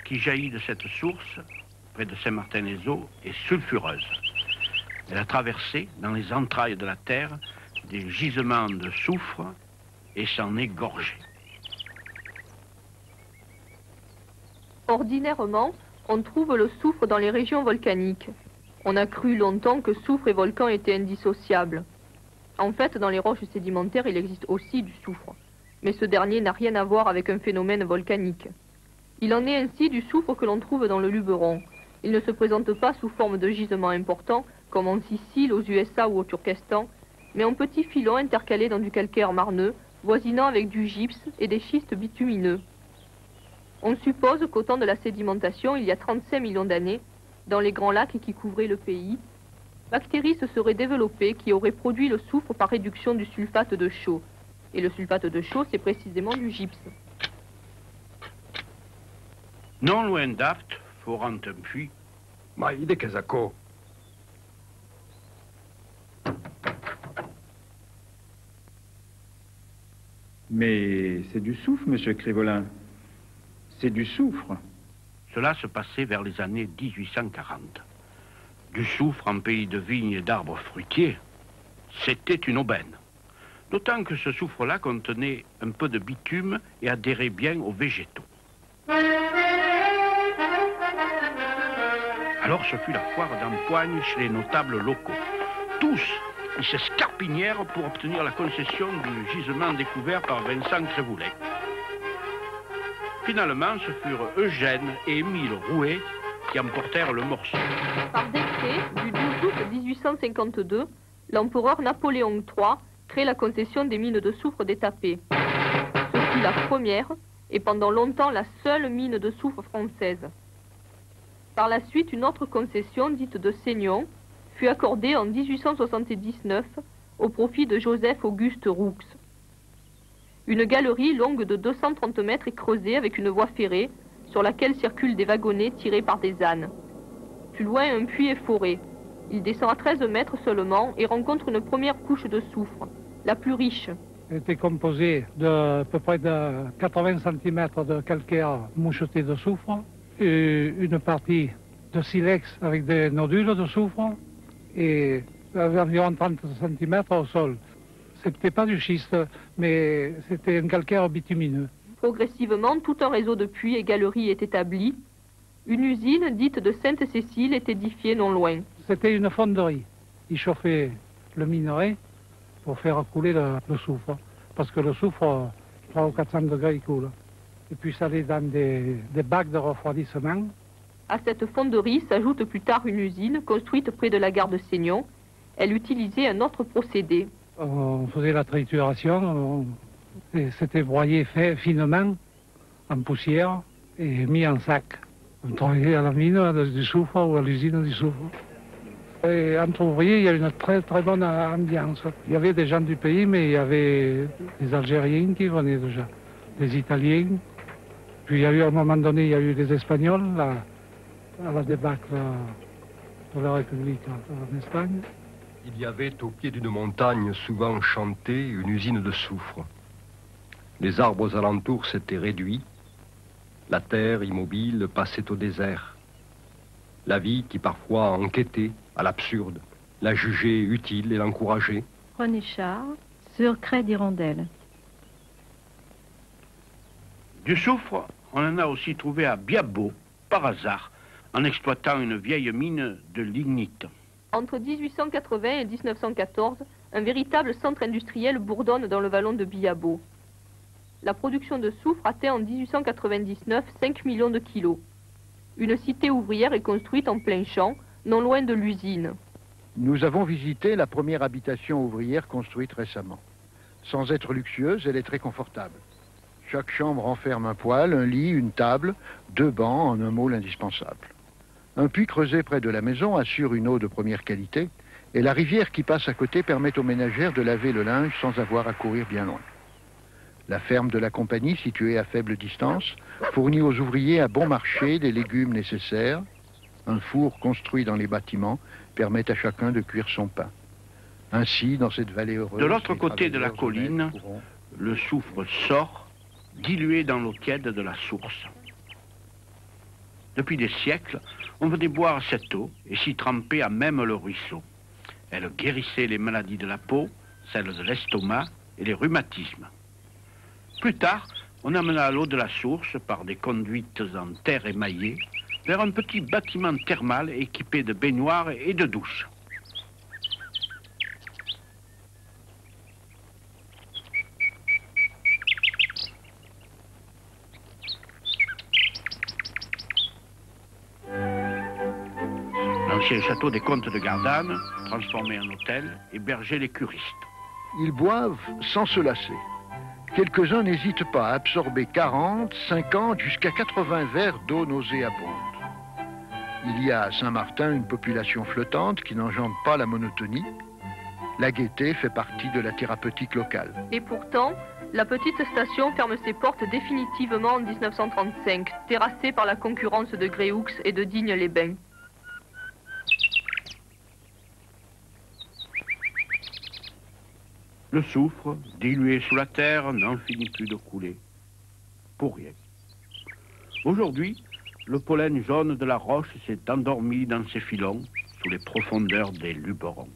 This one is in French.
qui jaillit de cette source, près de Saint-Martin-les-Eaux, est sulfureuse. Elle a traversé, dans les entrailles de la terre, des gisements de soufre et s'en est gorgée. Ordinairement, on trouve le soufre dans les régions volcaniques. On a cru longtemps que soufre et volcan étaient indissociables. En fait, dans les roches sédimentaires, il existe aussi du soufre. Mais ce dernier n'a rien à voir avec un phénomène volcanique. Il en est ainsi du soufre que l'on trouve dans le Luberon. Il ne se présente pas sous forme de gisement important, comme en Sicile, aux USA ou au Turkestan, mais en petits filons intercalés dans du calcaire marneux, voisinant avec du gypse et des schistes bitumineux. On suppose qu'au temps de la sédimentation, il y a 35 millions d'années, dans les grands lacs qui couvraient le pays, bactéries se seraient développées qui auraient produit le soufre par réduction du sulfate de chaux. Et le sulfate de chaux, c'est précisément du gypse. Non loin d'Apt, forant un puits. Ma idée que Zako. Mais c'est du soufre, monsieur Crivolin. C'est du soufre. Cela se passait vers les années 1840. Du soufre en pays de vignes et d'arbres fruitiers, c'était une aubaine. D'autant que ce soufre-là contenait un peu de bitume et adhérait bien aux végétaux. Alors ce fut la foire d'empoigne chez les notables locaux. Tous, ils s'escarpinièrent pour obtenir la concession du gisement découvert par Vincent Crévoulet. Finalement, ce furent Eugène et Émile Rouet qui emportèrent le morceau. Par décret du 12 août 1852, l'empereur Napoléon III crée la concession des mines de soufre d'étapée. Ce fut la première et pendant longtemps la seule mine de soufre française. Par la suite, une autre concession, dite de Seignon, fut accordée en 1879 au profit de Joseph-Auguste Roux. Une galerie longue de 230 mètres est creusée avec une voie ferrée sur laquelle circulent des wagonnets tirés par des ânes. Plus loin, un puits est foré. Il descend à 13 mètres seulement et rencontre une première couche de soufre, la plus riche. Elle était composée de à peu près de 80 cm de calcaire moucheté de soufre, et une partie de silex avec des nodules de soufre et environ 30 cm au sol. C'était pas du schiste, mais c'était un calcaire bitumineux. Progressivement, tout un réseau de puits et galeries est établi. Une usine dite de Sainte-Cécile est édifiée non loin. C'était une fonderie. Ils chauffaient le minerai pour faire couler le soufre. Parce que le soufre, 300 ou 400 degrés, il coule. Et puis ça allait dans des bacs de refroidissement. À cette fonderie s'ajoute plus tard une usine construite près de la gare de Seignon. Elle utilisait un autre procédé. On faisait la trituration, c'était broyé finement en poussière et mis en sac. On travaillait à la mine du soufre ou à l'usine du soufre. Et entre ouvriers, il y a une très très bonne ambiance. Il y avait des gens du pays, mais il y avait des Algériens qui venaient déjà, des Italiens. Puis il y a eu à un moment donné, il y a eu des Espagnols à la débâcle de la République en Espagne. Il y avait au pied d'une montagne souvent enchantée une usine de soufre. Les arbres alentours s'étaient réduits. La terre immobile passait au désert. La vie qui parfois enquêtait à l'absurde, la jugeait utile et l'encourageait. René Char, sur Craie d'Hirondelle. Du soufre, on en a aussi trouvé à Biabo, par hasard, en exploitant une vieille mine de lignite. Entre 1880 et 1914, un véritable centre industriel bourdonne dans le vallon de Biabo. La production de soufre atteint en 1899 5 millions de kilos. Une cité ouvrière est construite en plein champ, non loin de l'usine. Nous avons visité la première habitation ouvrière construite récemment. Sans être luxueuse, elle est très confortable. Chaque chambre renferme un poêle, un lit, une table, 2 bancs, en un mot l'indispensable. Un puits creusé près de la maison assure une eau de première qualité et la rivière qui passe à côté permet aux ménagères de laver le linge sans avoir à courir bien loin. La ferme de la compagnie, située à faible distance, fournit aux ouvriers à bon marché des légumes nécessaires. Un four construit dans les bâtiments permet à chacun de cuire son pain. Ainsi, dans cette vallée heureuse... De l'autre côté de la colline, le soufre sort, dilué dans l'eau tiède de la source. Depuis des siècles, on venait boire cette eau et s'y tremper à même le ruisseau. Elle guérissait les maladies de la peau, celles de l'estomac et les rhumatismes. Plus tard, on amena l'eau de la source par des conduites en terre émaillée vers un petit bâtiment thermal équipé de baignoires et de douches. L'ancien château des comtes de Gardanne, transformé en hôtel, hébergeait les curistes. Ils boivent sans se lasser. Quelques-uns n'hésitent pas à absorber 40, 50, jusqu'à 80 verres d'eau nauséabonde. Il y a à Saint-Martin une population flottante qui n'engendre pas la monotonie. La gaieté fait partie de la thérapeutique locale. Et pourtant, la petite station ferme ses portes définitivement en 1935, terrassée par la concurrence de Gréoux et de Digne-les-Bains. Le soufre, dilué sous la terre, n'en finit plus de couler. Pour rien. Aujourd'hui, le pollen jaune de la roche s'est endormi dans ses filons sous les profondeurs des Luberons.